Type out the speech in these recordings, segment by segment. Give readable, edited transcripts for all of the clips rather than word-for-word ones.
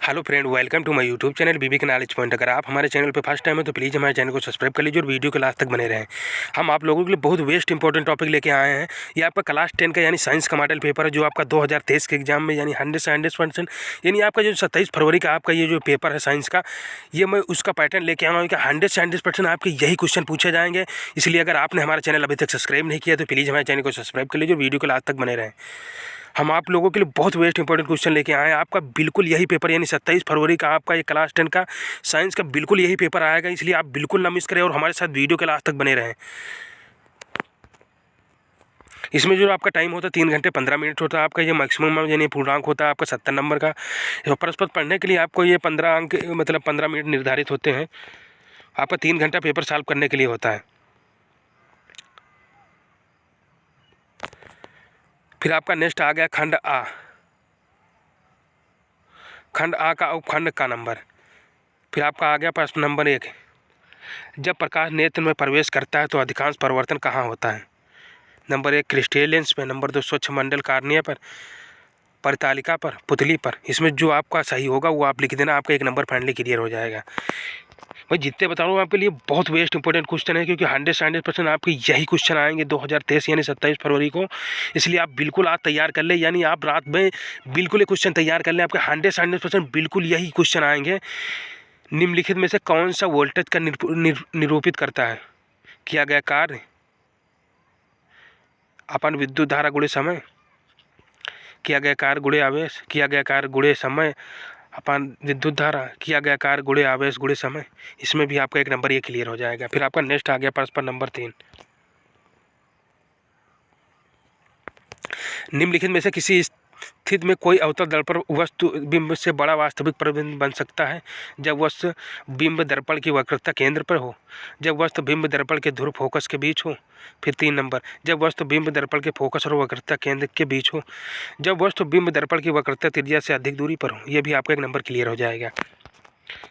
Hello friend, welcome to my YouTube channel BB के knowledge point. अगर आप हमारे चैनल पे फर्स्ट टाइम है तो प्लीज़ हमारे चैनल को सब्सक्राइब कर लीजिए और वीडियो के लास्ट तक बने रहें। हम आप लोगों के लिए बहुत वेस्ट इंपॉर्टेंट टॉपिक लेके आए हैं। ये आपका क्लास 10 का यानी साइंस का मॉडल पेपर है, जो आपका 2023 के एग्जाम में यानी 100 से 100% यानी आपका जो 27 फरवरी का आपका ये जो पेपर है साइंस का, ये मैं उसका पैटर्न लेके आया हूँ कि 100 से 100% आपके यही क्वेश्चन पूछे जाएंगे। इसलिए अगर आपने हमारा चैनल अभी तक सब्सक्राइब नहीं किया तो प्लीज़ हमारे चैनल को सब्सक्राइब कर लीजिए और वीडियो के लास्ट तक बने रहें। हम आप लोगों के लिए बहुत वेस्ट इंपॉर्टेंट क्वेश्चन लेके आए हैं। आपका बिल्कुल यही पेपर यानी 27 फरवरी का आपका ये क्लास 10 का साइंस का बिल्कुल यही पेपर आएगा, इसलिए आप बिल्कुल ना मिस करें और हमारे साथ वीडियो के लास्ट तक बने रहें। इसमें जो आपका टाइम होता है 3 घंटे 15 मिनट होता है आपका, ये मैक्सिमम यानी पूर्णांक होता है आपका 70 नंबर का। परस्पर पढ़ने के लिए आपको ये 15 अंक मतलब 15 मिनट निर्धारित होते हैं। आपका 3 घंटा पेपर सॉल्व करने के लिए होता है। फिर आपका नेक्स्ट आ गया खंड आ। खंड आ का उपखंड का नंबर। फिर आपका आ गया प्रश्न नंबर 1। जब प्रकाश नेत्र में प्रवेश करता है तो अधिकांश परावर्तन कहाँ होता है? नंबर 1 क्रिस्टल लेंस पर, नंबर 2 स्वच्छ मंडल कार्निया पर, परितालिका पर, पुतली पर। इसमें जो आपका सही होगा वो आप लिख देना, आपका 1 नंबर फाइनली क्लियर हो जाएगा। मैं जितने बता रहा हूँ आपके लिए बहुत वेस्ट इंपॉर्टेंट क्वेश्चन है, क्योंकि 100 से 100% आपके यही क्वेश्चन आएंगे 2023 यानी 27 फरवरी को। इसलिए आप बिल्कुल आज तैयार कर ले, यानी आप रात में बिल्कुल ये क्वेश्चन तैयार कर लें। आपके 100 से 100% बिल्कुल यही क्वेश्चन आएंगे। निम्नलिखित में से कौन सा वोल्टेज का निरूपित करता है? किया गया कार्य, अपन विद्युत धारा गुणे समय, किया गया कार्य गुणे आवेश, किया गया कार्य गुणे समय अपन विद्युत धारा, किया गया कार्य गुणे आवेश गुणे समय। इसमें भी आपका 1 नंबर ये क्लियर हो जाएगा। फिर आपका नेक्स्ट आ गया प्रश्न नंबर 3। निम्नलिखित में से किसी स्थिति में कोई अवतल दर्पण वस्तु बिंब से बड़ा वास्तविक प्रतिबिंब बन सकता है? जब वस्तु बिंब दर्पण की वक्रता केंद्र पर हो, जब वस्तु बिंब दर्पण के ध्रुव फोकस के बीच हो। फिर 3 नंबर, जब वस्तु बिंब दर्पण के फोकस और वक्रता केंद्र के बीच हो, जब वस्तु बिंब दर्पण की वक्रता त्रिज्या से अधिक दूरी पर हो। यह भी आपका 1 नंबर क्लियर हो जाएगा।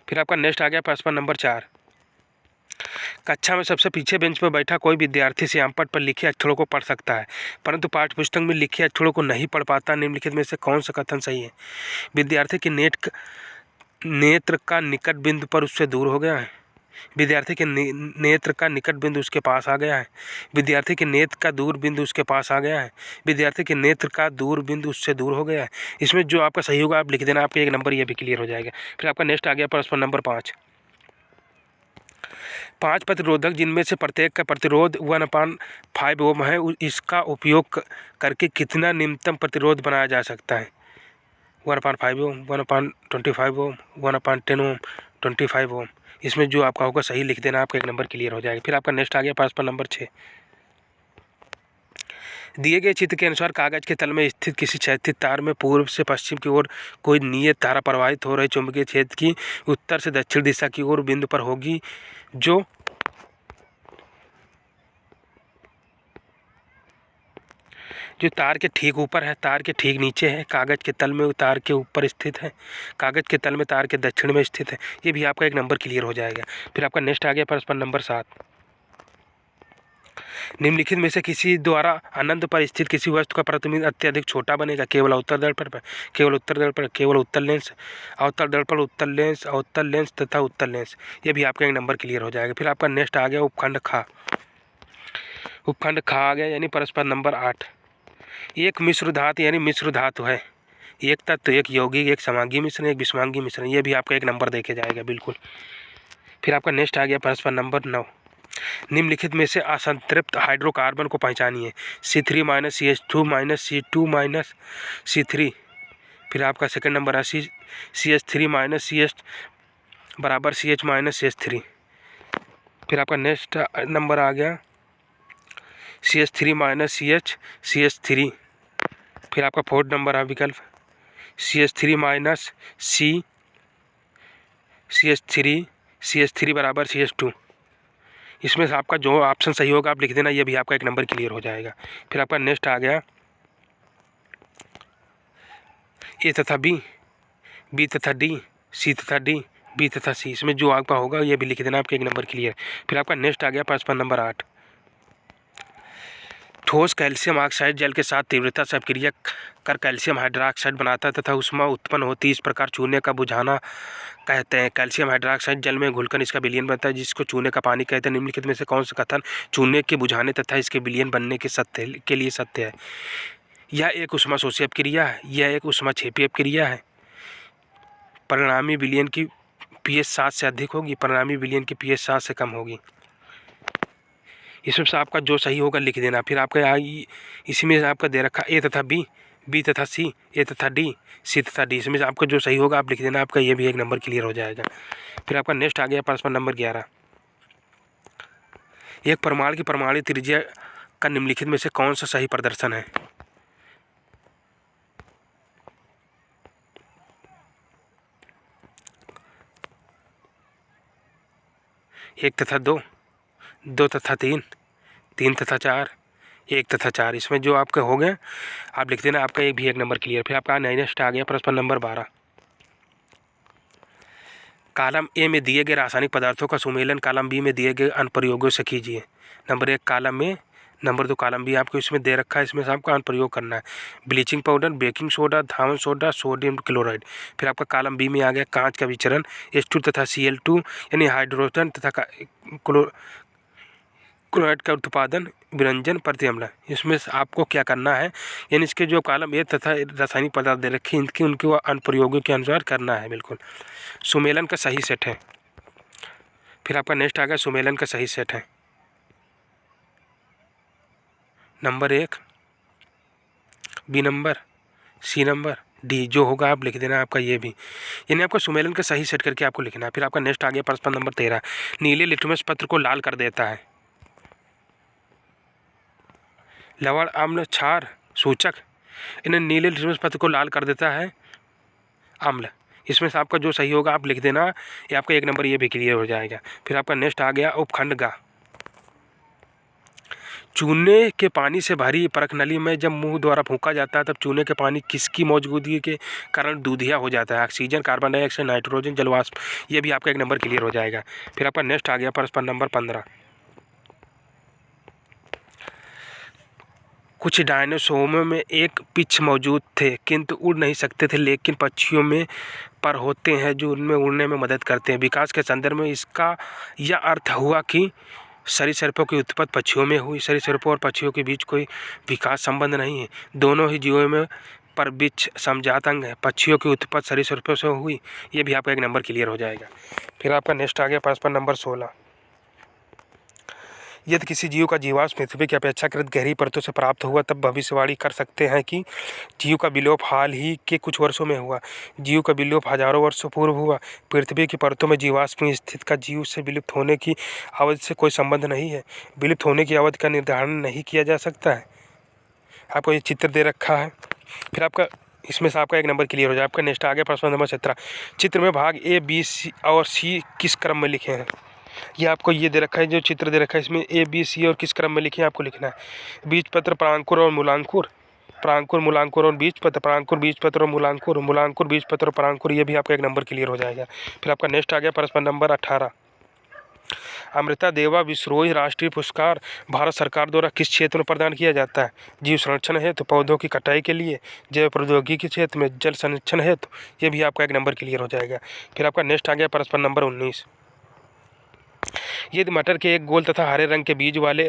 फिर आपका नेक्स्ट आ गया प्रश्न नंबर 4। कक्षा में सबसे पीछे बेंच पर बैठा कोई विद्यार्थी श्यामपट्ट पर लिखे अक्षरों को पढ़ सकता है, परंतु पाठ्यपुस्तक में लिखे अक्षरों को नहीं पढ़ पाता। निम्नलिखित में से कौन सा कथन सही है? विद्यार्थी के नेत्र का निकट बिंदु पर उससे दूर हो गया है, विद्यार्थी के नेत्र का निकट बिंदु उसके पास आ गया है, विद्यार्थी के नेत्र का दूर बिंदु उसके पास आ गया है, विद्यार्थी के नेत्र का दूर बिंदु उससे दूर हो गया है। इसमें जो आपका सही होगा आप लिख देना, आपका 1 नंबर ये भी क्लियर हो जाएगा। फिर आपका नेक्स्ट आ गया प्रश्न नंबर 5। 5 प्रतिरोधक जिनमें से प्रत्येक का प्रतिरोध 1/5 ओम है, इसका उपयोग करके कितना निम्नतम प्रतिरोध बनाया जा सकता है? 1/5 ओम, 1/25 ओम, 1/10 ओम, 25 ओम। इसमें जो आपका होगा सही लिख देना, आपका 1 नंबर क्लियर हो जाएगा। फिर आपका नेक्स्ट आ गया प्रश्न नंबर 6। दिए गए चित्र के अनुसार कागज के तल में स्थित किसी क्षैतिज तार में पूर्व से पश्चिम की ओर कोई नियत धारा प्रवाहित हो रही चुंबकीय क्षेत्र की उत्तर से दक्षिण दिशा की ओर बिंदु पर होगी, जो तार के ठीक ऊपर है, तार के ठीक नीचे है, कागज के तल में तार के ऊपर स्थित है, कागज के तल में तार के दक्षिण में स्थित है। ये भी आपका 1 नंबर क्लियर हो जाएगा। फिर आपका नेक्स्ट आ गया प्रश्न नंबर 7। निम्नलिखित में से किसी द्वारा अनंत पर स्थित किसी वस्तु का प्रतिबिंब अत्यधिक छोटा बनेगा? केवल अवतल दर्पण पर, केवल उत्तर दर्पण, केवल उत्तल लेंस, अवतल दर्पण, उत्तल लेंस, अवतल लेंस तथा उत्तल लेंस। ये भी आपका 1 नंबर क्लियर हो जाएगा। फिर आपका नेक्स्ट आ गया उपखंड खा। उपखंड खा आ गया यानी प्रश्न नंबर 8। एक मिश्र धातु यानी मिश्र धातु है, एक तत्व, एक यौगिक, एक समांगी मिश्रण, एक विषमांगी मिश्रण। ये भी आपका 1 नंबर देखे जाएगा बिल्कुल। फिर आपका नेक्स्ट आ गया प्रश्न नंबर 9। निम्नलिखित में से असंतृप्त हाइड्रोकार्बन को पहचानिए? C3 - CH2 - C2 - C3। फिर आपका सेकंड नंबर है CH3 - CH बराबर CH - CH3। फिर आपका नेक्स्ट नंबर आ गया CH3 - CH CH3। फिर आपका फोर्थ नंबर है विकल्प CH3 - C CH3 बराबर CH2। इसमें से आपका जो ऑप्शन सही होगा आप लिख देना, ये भी आपका 1 नंबर क्लियर हो जाएगा। फिर आपका नेक्स्ट आ गया ए तथा बी तथा डी, सी तथा डी, बी तथा सी। इसमें जो आपका होगा ये भी लिख देना, आपका 1 नंबर क्लियर। फिर आपका नेक्स्ट आ गया प्रश्न नंबर 8। ठोस कैल्शियम ऑक्साइड जल के साथ तीव्रता से अपक्रिया कर कैल्शियम हाइड्रोक्साइड बनाता है तथा ऊष्मा उत्पन्न होती है। इस प्रकार चूने का बुझाना कहते हैं। कैल्शियम हाइड्रोक्साइड जल में घुलकर इसका विलयन बनता है, जिसको चूने का पानी कहते हैं। निम्नलिखित में से कौन सा कथन चूने के बुझाने तथा इसके विलयन बनने के लिए सत्य है? यह एक ऊष्माशोषी अपक्रिया है, यह एक ऊष्माक्षेपी अपक्रिया है। परिणामी विलयन की pH 7 से अधिक होगी, परिणामी विलयन की pH 7 से कम होगी। इसमें से आपका जो सही होगा लिख देना। फिर आपका इसी में आपका दे रखा ए तथा बी, बी तथा सी, ए तथा डी, सी तथा डी। इसमें से आपका जो सही होगा आप लिख देना, आपका ये भी एक नंबर क्लियर हो जाएगा। फिर आपका नेक्स्ट आ गया प्रश्न नंबर 11। एक परमाणु की परमाणु त्रिज्या का निम्नलिखित में से कौन सा सही प्रदर्शन है? 1 तथा 2, 2 तथा 3, 3 तथा 4, 1 तथा 4। इसमें जो आपके हो गए आप लिख देना, आपका एक नंबर क्लियर। फिर आपका नेक्स्ट आ गया प्रश्न नंबर 12। कॉलम ए में दिए गए रासायनिक पदार्थों का सुमेलन कॉलम बी में दिए गए अनुप्रयोगों से कीजिए। Number 1 column A, number 2 column B. आपको इसमें दे रखा है, इसमें से आपका अनुप्रयोग करना है। ब्लीचिंग पाउडर, बेकिंग सोडा, धावन सोडा, सोडियम क्लोराइड। फिर आपका कॉलम बी में आ गया कांच का विचरण, H2 तथा Cl2 यानी हाइड्रोजन तथा क्लोराइड का उत्पादन, विरंजन, प्रतिअम्ल। इसमें आपको क्या करना है, यानी इसके जो कॉलम ए तथा रासायनिक पदार्थ दे रखे हैं उनके अनुप्रयोगों के अनुसार करना है। बिल्कुल सुमेलन का सही सेट है। फिर आपका नेक्स्ट आ गया सुमेलन का सही सेट है। Number 1, B number, C number, D. जो होगा आप लिख देना, आपका ये भी, यानी आपको सुमेलन का सही सेट करके आपको लिखना है। फिर आपका नेक्स्ट आ गया प्रश्न नंबर 13। नीले लिटमस पत्र को लाल कर देता है। लवण, अम्ल, क्षार, सूचक। इन्हें नीले लिटमस पत्र को लाल कर देता है अम्ल। इसमें से आपका जो सही होगा आप लिख देना, ये आपका एक नंबर ये भी क्लियर हो जाएगा। फिर आपका नेक्स्ट आ गया उपखंड गा। चूने के पानी से भरी परख नली में जब मुंह द्वारा फूंका जाता है तब चूने के पानी किसकी मौजूदगी के कारण दूधिया हो जाता है? ऑक्सीजन, कार्बन डाइऑक्साइड, नाइट्रोजन, जलवाष्प। ये भी आपका एक नंबर क्लियर हो जाएगा। फिर आपका नेक्स्ट आ गया प्रश्न नंबर 15। कुछ डायनासोरों में एक पिच मौजूद थे किंतु उड़ नहीं सकते थे, लेकिन पक्षियों में पर होते हैं जो उनमें उड़ने में मदद करते हैं। विकास के संदर्भ में इसका यह अर्थ हुआ कि सरीसृपों की उत्पत्ति पक्षियों में हुई। सरीसृपों और पक्षियों के बीच कोई विकास संबंध नहीं है, दोनों ही जीवों में पर बीच समजात अंग है। पक्षियों की उत्पत्ति सरीसृपों से हुई। ये भी आपका एक नंबर क्लियर हो जाएगा। फिर आपका नेक्स्ट आ गया प्रश्न नंबर 16। यदि किसी जीव का जीवाश्म पृथ्वी की अपेक्षाकृत गहरी परतों से प्राप्त हुआ तब भविष्यवाणी कर सकते हैं कि जीव का विलोप हाल ही के कुछ वर्षों में हुआ। जीव का विलोप हजारों वर्षों पूर्व हुआ। पृथ्वी की परतों में जीवाश्म स्थित का जीव से विलुप्त होने की अवधि से कोई संबंध नहीं है। विलुप्त होने की अवधि का निर्धारण नहीं किया जा सकता है। आपको ये चित्र दे रखा है। फिर आपका इसमें से आपका एक नंबर क्लियर हो जाए। आपका नेक्स्ट आ गया प्रश्न नंबर 17। चित्र में भाग ए, बी, सी और सी किस क्रम में लिखे हैं? ये आपको ये दे रखा है, जो चित्र दे रखा है इसमें ए, बी, सी और किस क्रम में लिखे हैं आपको लिखना है। बीजपत्र, परांकुर और मूलांकुर, परांकुर, मूलांकुर और बीजपत्र, परांकुर, बीजपत्र और मूलांकुर, मूलांकुर, बीजपत्र और परांकुर। ये भी आपका एक नंबर क्लियर हो जाएगा। फिर आपका नेक्स्ट आ गया प्रश्न नंबर 18। अमृता देवा विश्रोई राष्ट्रीय पुरस्कार भारत सरकार द्वारा किस क्षेत्र में प्रदान किया जाता है? जीव संरक्षण हेतु, पौधों की कटाई के लिए, जैव प्रौद्योगिकी के क्षेत्र में, जल संरक्षण हेतु। ये भी आपका एक नंबर क्लियर हो जाएगा। फिर आपका नेक्स्ट आ गया प्रश्न नंबर 19। यदि मटर के एक गोल तथा हरे रंग के बीज वाले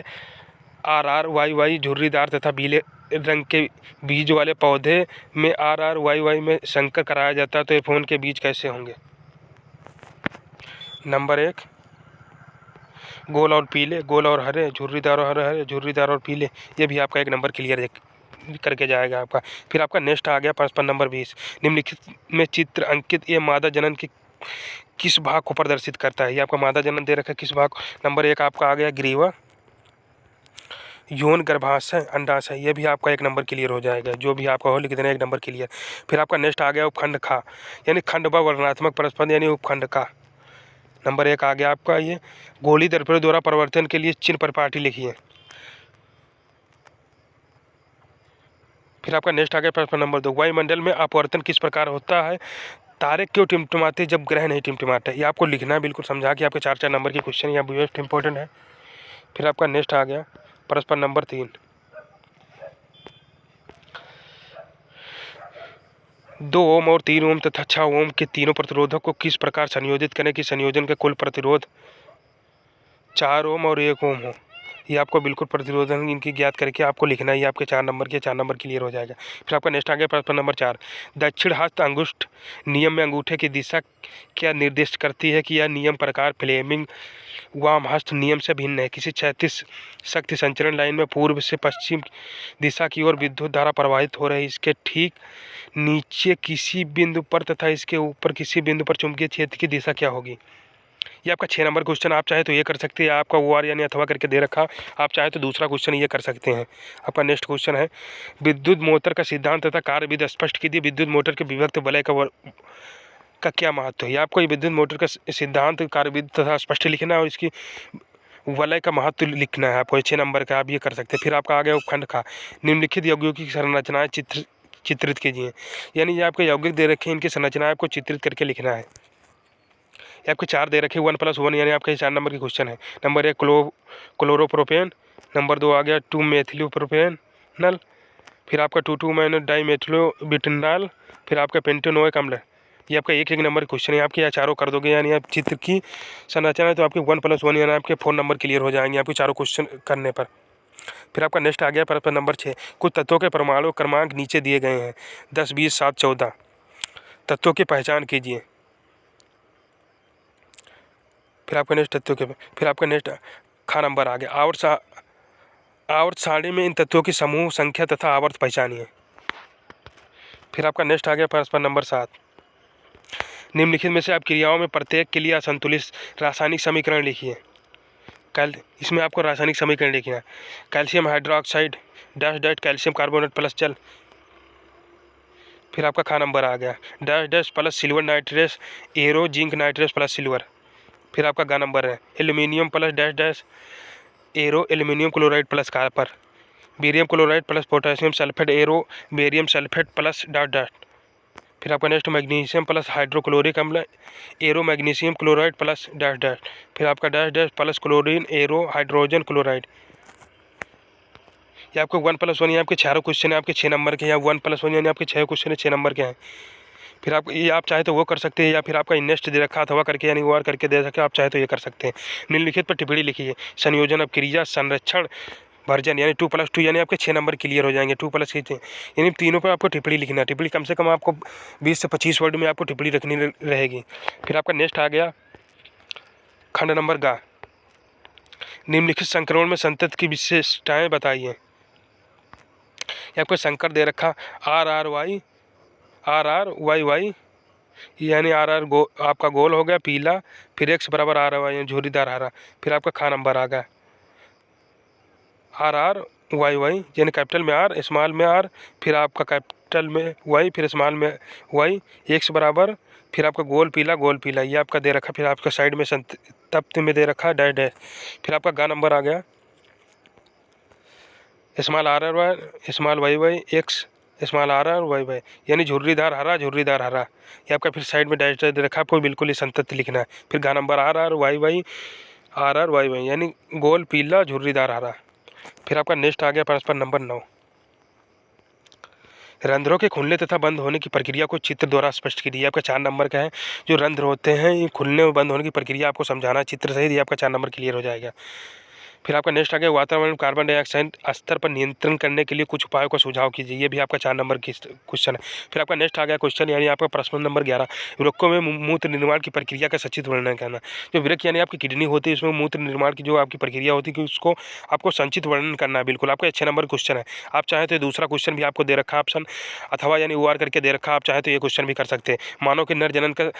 RRYY झुर्रीदार तथा पीले रंग के बीज वाले पौधे में RRYY में संकर कराया जाता है तो F1 के बीज कैसे होंगे? नंबर 1 गोल और पीले, गोल और हरे, झुर्रीदार और हरे, झुर्रीदार और पीले। ये भी आपका एक नंबर क्लियर करके जाएगा आपका। फिर आपका नेक्स्ट आ गया प्रश्न नंबर 20। निम्नलिखित में चित्र अंकित ये मादा जनन की किस भाग को प्रदर्शित करता है? ये आपका मादा जनन दे रखा है, किस भाग? नंबर 1 आपका आ गया ग्रीवा, यौन, गर्भाशय, अंडाशय। ये भी आपका एक नंबर क्लियर हो जाएगा। जो भी आपका हो लिख देना, एक नंबर क्लियर। फिर आपका नेक्स्ट आ गया उपखंड खा, यानी खंड व वर्णनात्मक परस्पर यानी उपखंड का। नंबर 1 आ गया आपका ये गोली दर्पण द्वारा परिवर्तन के लिए चिन्ह परिपाटी लिखिए। फिर आपका नेक्स्ट आ गया प्रश्न नंबर 2। वायुमंडल में अपवर्तन किस प्रकार होता है? तारे क्यों टिमटिमाते जब ग्रह नहीं टिमटिमाते? ये आपको लिखना है, बिल्कुल समझा कि आपके 4 नंबर की क्वेश्चन या बेस्ट इंपॉर्टेंट है। फिर आपका नेक्स्ट आ गया प्रश्न नंबर 3। 2 ओम और 3 ओम तथा 6 ओम के तीनों प्रतिरोधक को किस प्रकार संयोजित करें कि संयोजन का कुल प्रतिरोध 4 ओम और 1 ओम हो। ये आपको बिल्कुल प्रतिरोधन इनकी ज्ञात करके आपको लिखना है। ये आपके 4 नंबर क्लियर हो जाएगा। फिर आपका नेक्स्ट आ गया प्रश्न नंबर 4। दक्षिण हस्त अंगुष्ठ नियम में अंगूठे की दिशा क्या निर्दिष्ट करती है कि यह नियम प्रकार फ्लेमिंग वाम हस्त नियम से भिन्न है। किसी क्षैतिज शक्ति संचरण लाइन में पूर्व से पश्चिम दिशा की ओर विद्युत धारा प्रवाहित हो रही, इसके ठीक नीचे किसी बिंदु पर तथा इसके ऊपर किसी बिंदु पर चुंबकीय क्षेत्र की दिशा क्या होगी। ये आपका 6 नंबर क्वेश्चन। आप चाहे तो ये कर सकते हैं, आपका OR यानी अथवा करके दे रखा। आप चाहे तो दूसरा क्वेश्चन ये कर सकते हैं। आपका नेक्स्ट क्वेश्चन है विद्युत मोटर का सिद्धांत तथा कार्यविधि स्पष्ट कीजिए। विद्युत मोटर के विभक्त वलय का क्या महत्व है। ये आपको ये विद्युत मोटर का सिद्धांत, कार्यविधि तथा स्पष्ट लिखना है और इसकी वलय का महत्व लिखना है आपको। 6 नंबर का आप ये कर सकते हैं। फिर आपका आ गया उपखंड का निम्नलिखित यौगिकों की संरचनाएं चित्रित कीजिए। यानी ये आपके यौगिक दे रखे हैं, इनकी संरचनाएं आपको चित्रित करके लिखना है। ये आपके 4 दे रखे 1+1 यानी आपके 4 नंबर की क्वेश्चन है। नंबर 1 क्लोरोप्रोपेन, नंबर 2 आ गया 2 मेथिलोप्रोपेनल, फिर आपका 2 डाइमेथिलोब्यूटेनॉल, फिर आपका पेंटेनोइक अम्ल। ये आपका 1 नंबर क्वेश्चन है। आपके यहाँ चारों कर दोगे यानी आप चित्र की संरचना है तो आपके 1+1 यानी आपके 4 नंबर क्लियर हो जाएंगे आपके चारों क्वेश्चन करने पर। फिर आपका नेक्स्ट आ गया प्रश्न नंबर 6। कुछ तत्वों के परमाणु क्रमांक नीचे दिए गए हैं 10, 20, 7, 14 तत्वों की पहचान कीजिए। फिर आपका नेक्स्ट फिर आपका नेक्स्ट खा नंबर आ गया आवर्त सारणी में इन तत्वों की समूह संख्या तथा आवर्त पहचानिए। फिर आपका नेक्स्ट आ गया प्रश्न नंबर 7। निम्नलिखित में से आप क्रियाओं में प्रत्येक के लिए असंतुलित रासायनिक समीकरण लिखिए। इसमें आपको रासायनिक समीकरण लिखना है। Calcium hydroxide dash dash calcium carbonate plus जल। फिर आपका खा नंबर आ गया dash dash plus silver nitrate arrow zinc nitrate plus silver. फिर आपका गा नंबर है aluminium plus dash dash arrow aluminium chloride plus copper, barium chloride plus potassium sulphate arrow barium sulphate plus dot dot. फिर आपका next magnesium plus hydrochloric अम्ल arrow magnesium chloride plus dash dash. फिर आपका dash dash plus chlorine arrow hydrogen chloride. ये आपको 1+1 ये आपके चारों क्वेश्चन है आपके 6 नंबर के। यहाँ 1+1 यानी आपके 6 क्वेश्चन है 6 नंबर के हैं। फिर आप ये आप चाहे तो वो कर सकते हैं या फिर आपका नेक्स्ट दे रखा अथवा करके यानी OR करके दे सके, आप चाहे तो ये कर सकते हैं। निम्नलिखित पर टिप्पणी लिखिए। संयोजन अब क्रिया संरक्षण वर्जन यानी 2+2 यानी आपके 6 नंबर क्लियर हो जाएंगे। 2+ यानी तीनों पर आपको टिप्पणी लिखना है। टिप्पणी कम से कम आपको 20 से 25 वर्ड में आपको टिप्पणी रखनी रहेगी। फिर आपका नेक्स्ट आ गया खंड नंबर गा। निम्नलिखित संक्रमण में संतत की विशेषताएं बताइए। ये आपको संकर दे रखा RRY यानी RR आपका गोल हो गया पीला, फिर X बराबर RY यानी झुर्रीदार हरा। फिर आपका खा नंबर आ गया RRYY यानी कैपिटल में R स्मॉल में R, फिर आपका कैपिटल में Y फिर स्मॉल में Y, X बराबर फिर आपका गोल पीला ये आपका दे रखा। फिर आपका साइड में संतप्त में दे रखा डैश डैश। फिर आपका गा नंबर आ गया small RRY small YY X small RRYY यानी झुर्रीदार हरा। ये आपका फिर साइड में डैश डैश दे रखा। आपको बिल्कुल ही संतत लिखना है। फिर गा नंबर RRYY यानी गोल पीला झुर्रीदार हरा। फिर आपका नेक्स्ट आ गया प्रश्न नंबर 9। रंध्रों के खुलने तथा बंद होने की प्रक्रिया को चित्र द्वारा स्पष्ट कीजिए। आपका 4 नंबर का है। जो रंध्र होते हैं ये खुलने और बंद होने की प्रक्रिया आपको समझाना चित्र सहित। ये आपका 4 नंबर क्लियर हो जाएगा। फिर आपका नेक्स्ट आ गया वातावरण में कार्बन डाइऑक्साइड स्तर पर नियंत्रण करने के लिए कुछ उपायों का सुझाव कीजिए। ये भी आपका 4 नंबर की क्वेश्चन है। फिर आपका नेक्स्ट आ गया क्वेश्चन यानी आपका प्रश्न नंबर 11। वृक्कों में मूत्र निर्माण की प्रक्रिया का सचित्र वर्णन करना। जो वृक्क यानी आपकी किडनी होती है उसमें मूत्र निर्माण की जो आपकी प्रक्रिया होती है उसको आपको संचित वर्णन करना है। बिल्कुल आपका 6 नंबर क्वेश्चन है। आप चाहे तो दूसरा क्वेश्चन भी आपको दे रखा ऑप्शन अथवा यानी OR करके दे रखा। आप चाहे तो ये क्वेश्चन भी कर सकते हैं। मानव के नर जनन का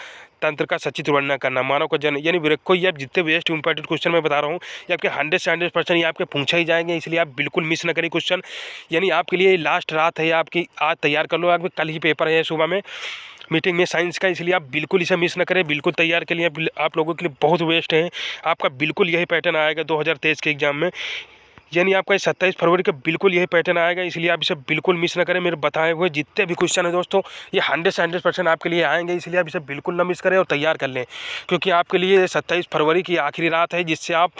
तंत्र का सचित्र वर्णन करना। मानव का जन यानी वृक्कों ये जितने वेस्ट इंपॉर्टेंट क्वेश्चन मैं बता रहा हूँ ये आपके 100 से 100% ये आपके पूछा ही जाएंगे, इसलिए आप बिल्कुल मिस न करें क्वेश्चन। यानी आपके लिए लास्ट रात है आपकी, आज तैयार कर लो। आपके कल ही पेपर है सुबह में मीटिंग में साइंस का, इसलिए आप बिल्कुल इसे मिस न करें। बिल्कुल तैयार के लिए आप लोगों के लिए बहुत वेस्ट है। आपका बिल्कुल यही पैटर्न आएगा 2023 के एग्जाम में। यानी आपका 27 फरवरी का बिल्कुल यही पैटर्न आएगा, इसलिए आप इसे बिल्कुल मिस ना करें। मेरे बताए हुए जितने भी क्वेश्चन है दोस्तों, ये 100 से 100% आपके लिए आएंगे, इसलिए आप इसे बिल्कुल ना मिस करें और तैयार कर लें, क्योंकि आपके लिए 27 फरवरी की आखिरी रात है जिससे आप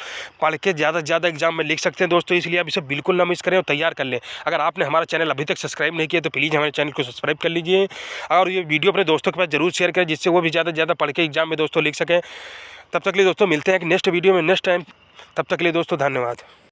पढ़ के ज़्यादा से ज़्यादा एग्जाम में लिख सकते हैं दोस्तों। इसलिए आप इसे बिल्कुल ना मिस करें और तैयार कर लें। अगर आपने हमारा चैनल अभी तक सब्सक्राइब नहीं किया तो प्लीज़ हमारे चैनल को सब्सक्राइब कर लीजिए और ये वीडियो अपने दोस्तों के पास जरूर शेयर करें, जिससे वो भी ज़्यादा से ज़्यादा पढ़ के एग्जाम में दोस्तों लिख सकें। तब तक के लिए दोस्तों मिलते हैं कि नेक्स्ट वीडियो में नेक्स्ट टाइम। तब तक के लिए दोस्तों धन्यवाद।